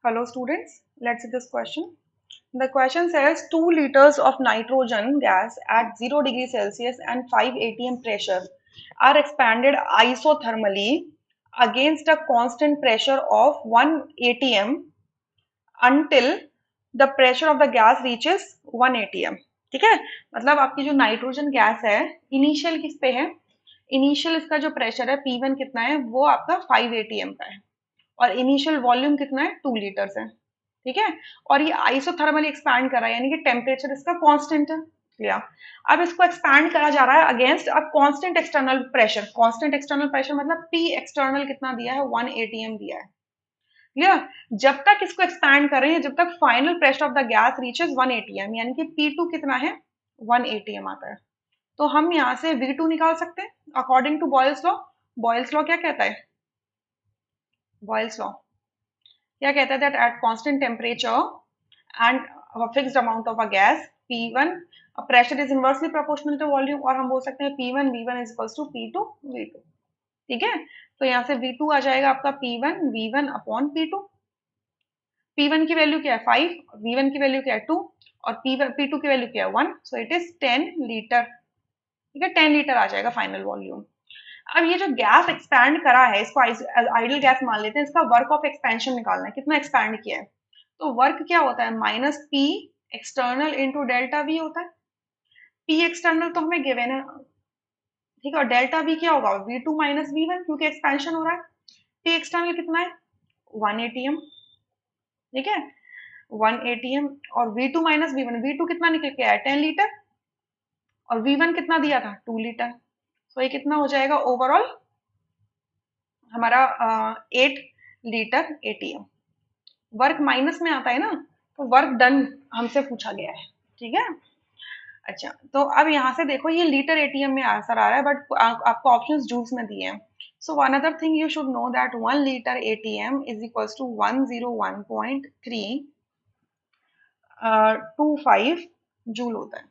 Hello students, let's see this question. The question says 2 liters of nitrogen gas at 0 degree Celsius and 5 atm pressure are expanded isothermally against a constant pressure of 1 atm until the pressure of the gas reaches 1 atm. ठीक है, मतलब आपकी जो nitrogen gas है initial किस पे है, initial इसका जो प्रेशर है P1 कितना है वो आपका 5 atm का है और इनिशियल वॉल्यूम कितना है 2 लीटर्स है। ठीक है, और ये आइसोथर्मली एक्सपैंड कर रहा है यानी कि टेम्परेचर इसका कांस्टेंट है। क्लियर। अब इसको एक्सपैंड करा जा रहा है अगेंस्ट अब constant external pressure. Constant external pressure मतलब पी एक्सटर्नल कितना दिया है 1 एटीएम दिया है। क्लियर। जब तक इसको एक्सपैंड कर रहे हैं जब तक final pressure of the gas reaches 1 ATM यानी कि P2 कितना है 1 एटीएम आता है। तो हम यहाँ से V2 निकाल सकते हैं according to Boyle's law. Boyle's law क्या कहता है, बॉयल्स लॉ क्या कहता है that at constant temperature and fixed amount of a gas P1 pressure is inversely proportional to volume और हम बोल सकते हैं P1 V1 is equals to P2 V2। ठीक है, तो यहाँ से V2 आ जाएगा आपका P1 V1 upon P2। P1 की वैल्यू क्या है 5, V1 की वैल्यू क्या है 2 और P2 की वैल्यू क्या है 1, सो इट इज 10 लीटर। ठीक है, 10 लीटर आ जाएगा फाइनल वॉल्यूम। अब ये जो गैस एक्सपैंड करा है इसको आइडियल गैस मान लेते हैं, इसका वर्क ऑफ एक्सपेंशन निकालना है कितना एक्सपैंड किया है। तो वर्क क्या होता है minus P external into delta we होता है। पी एक्सटर्नल तो हमें गिवन है, ठीक है, और डेल्टा वी क्या होगा V2 माइनस V1 क्योंकि एक्सपेंशन हो रहा है। पी एक्सटर्नल कितना है 1 एटीएम। ठीक है, 1 एटीएम और V2 माइनस V1, V2 कितना निकल के आया 10 लीटर और V1 कितना दिया था 2 लीटर। तो ये कितना हो जाएगा ओवरऑल हमारा 8 लीटर एटीएम। वर्क माइनस में आता है ना, तो वर्क डन हमसे पूछा गया है। ठीक है, अच्छा तो अब यहाँ से देखो ये लीटर एटीएम में आंसर आ रहा है बट आपको ऑप्शंस जूल्स में दिए हैं। So one other thing you should know that 1 litre ATM is equals to 101.325 joule होता है।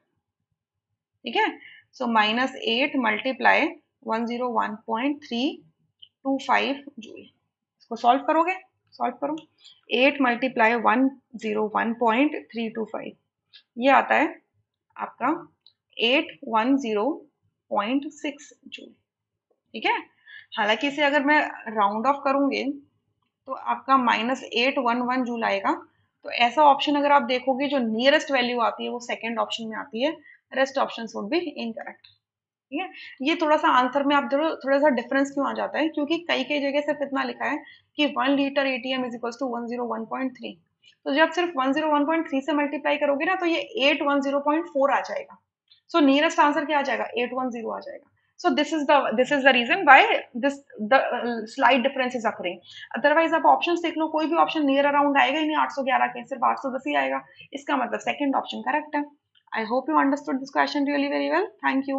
ठीक है, सो -8 मल्टीप्लाई 101.325 जूल। इसको सॉल्व करोगे, सॉल्व करो 8 मल्टीप्लाई 101.325 ये आता है आपका 810.6 जूल। ठीक है, हालांकि इसे अगर मैं राउंड ऑफ करूंगी तो आपका -811 जूल आएगा। तो ऐसा ऑप्शन अगर आप देखोगे जो नियरेस्ट वैल्यू आती है वो सेकंड ऑप्शन में आती है, rest option would be incorrect. ठीक है, ये थोड़ा सा आंसर में आप थोड़ा सा डिफरेंस क्यों आ जाता है क्योंकि कई कई जगह सिर्फ इतना लिखा है कि 1 litre ATM is equal to 101.3। तो जब सिर्फ 101.3 से मल्टीप्लाई करोगे ना तो ये 810.4 आ जाएगा। सो नियरेस्ट आंसर क्या आ जाएगा 810 आ जाएगा। So this is the reason why this the slide difference is occurring. Otherwise आप ऑप्शंस देख लो कोई भी ऑप्शन नियर अराउंड आएगा ही नहीं 811 के, सिर्फ 810 ही आएगा। इसका मतलब सेकंड ऑप्शन करेक्ट है। I hope you understood this question really very well. Thank you.